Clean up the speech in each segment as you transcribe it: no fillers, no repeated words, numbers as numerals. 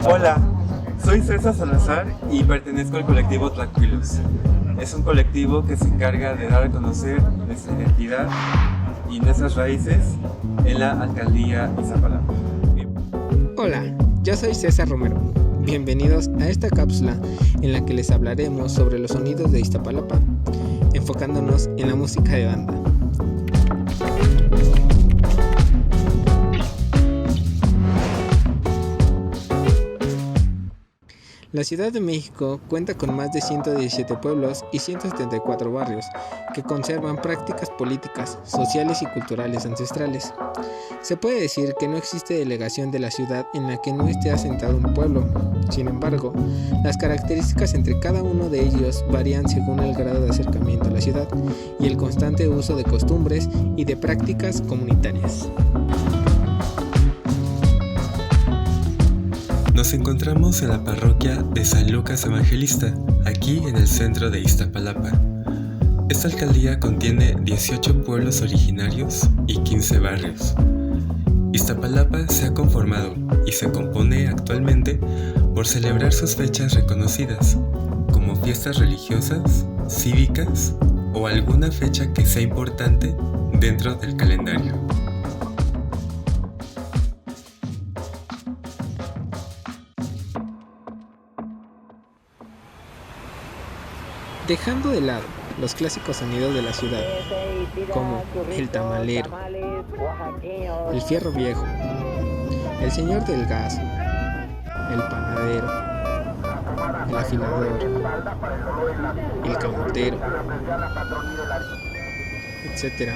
Hola, soy César Salazar y pertenezco al colectivo Tranquilos. Es un colectivo que se encarga de dar a conocer nuestra identidad y nuestras raíces en la alcaldía Iztapalapa. Hola, yo soy César Romero. Bienvenidos a esta cápsula en la que les hablaremos sobre los sonidos de Iztapalapa, enfocándonos en la música de banda. La Ciudad de México cuenta con más de 117 pueblos y 174 barrios que conservan prácticas políticas, sociales y culturales ancestrales. Se puede decir que no existe delegación de la ciudad en la que no esté asentado un pueblo. Sin embargo, las características entre cada uno de ellos varían según el grado de acercamiento a la ciudad y el constante uso de costumbres y de prácticas comunitarias. Nos encontramos en la parroquia de San Lucas Evangelista, aquí en el centro de Iztapalapa. Esta alcaldía contiene 18 pueblos originarios y 15 barrios. Iztapalapa se ha conformado y se compone actualmente por celebrar sus fechas reconocidas, como fiestas religiosas, cívicas o alguna fecha que sea importante dentro del calendario. Dejando de lado los clásicos sonidos de la ciudad, como el tamalero, el fierro viejo, el señor del gas, el panadero, el afilador, el camotero, etc.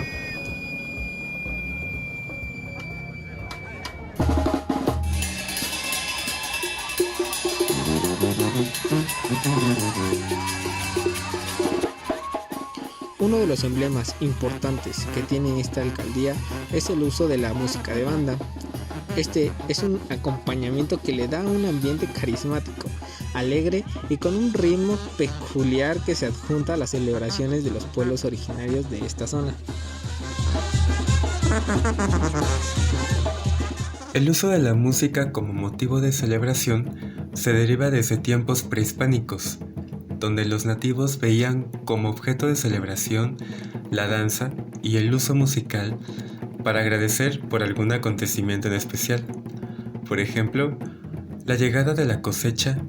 Uno de los emblemas importantes que tiene esta alcaldía es el uso de la música de banda. Este es un acompañamiento que le da un ambiente carismático, alegre y con un ritmo peculiar que se adjunta a las celebraciones de los pueblos originarios de esta zona. El uso de la música como motivo de celebración se deriva desde tiempos prehispánicos, donde los nativos veían como objeto de celebración la danza y el uso musical para agradecer por algún acontecimiento en especial. Por ejemplo, la llegada de la cosecha,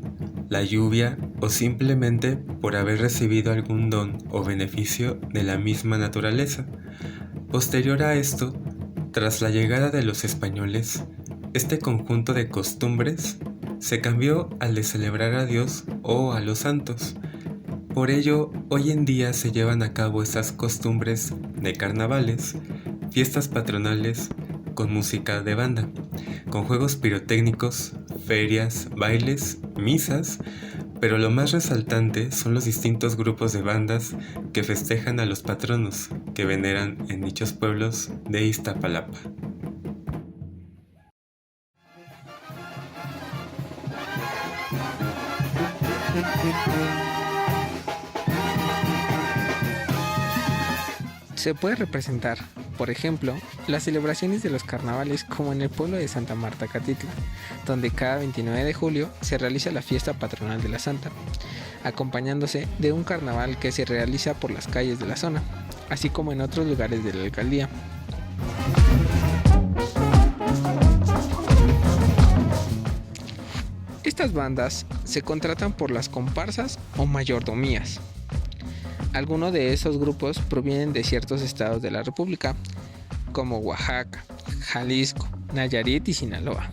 la lluvia o simplemente por haber recibido algún don o beneficio de la misma naturaleza. Posterior a esto, tras la llegada de los españoles, este conjunto de costumbres se cambió al de celebrar a Dios o a los santos. Por ello, hoy en día se llevan a cabo estas costumbres de carnavales, fiestas patronales con música de banda, con juegos pirotécnicos, ferias, bailes, misas, pero lo más resaltante son los distintos grupos de bandas que festejan a los patronos que veneran en dichos pueblos de Iztapalapa. Se puede representar, por ejemplo, las celebraciones de los carnavales como en el pueblo de Santa Marta Catitla, donde cada 29 de julio se realiza la fiesta patronal de la Santa, acompañándose de un carnaval que se realiza por las calles de la zona, así como en otros lugares de la alcaldía. Estas bandas se contratan por las comparsas o mayordomías. Algunos de esos grupos provienen de ciertos estados de la República, como Oaxaca, Jalisco, Nayarit y Sinaloa.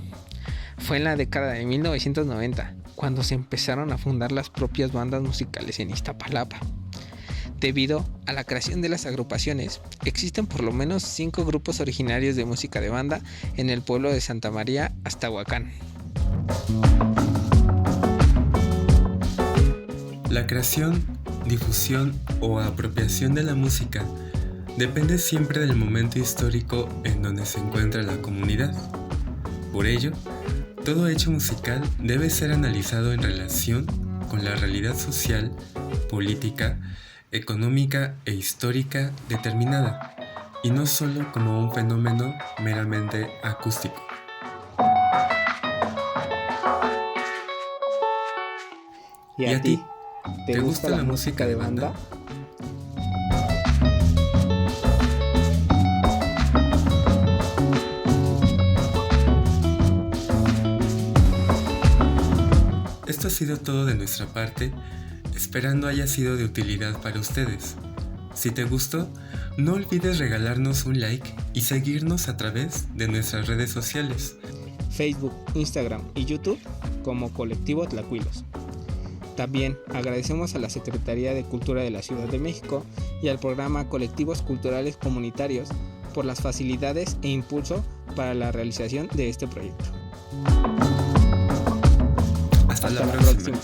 Fue en la década de 1990 cuando se empezaron a fundar las propias bandas musicales en Iztapalapa. Debido a la creación de las agrupaciones, existen por lo menos 5 grupos originarios de música de banda en el pueblo de Santa María Aztahuacán. La creación, difusión o apropiación de la música depende siempre del momento histórico en donde se encuentra la comunidad. Por ello, todo hecho musical debe ser analizado en relación con la realidad social, política, económica e histórica determinada, y no solo como un fenómeno meramente acústico. ¿Y a ti? ¿Te gusta la música de banda? Esto ha sido todo de nuestra parte, esperando haya sido de utilidad para ustedes. Si te gustó, no olvides regalarnos un like y seguirnos a través de nuestras redes sociales. Facebook, Instagram y YouTube como Colectivo Tlacuilos. También agradecemos a la Secretaría de Cultura de la Ciudad de México y al programa Colectivos Culturales Comunitarios por las facilidades e impulso para la realización de este proyecto. Hasta la próxima.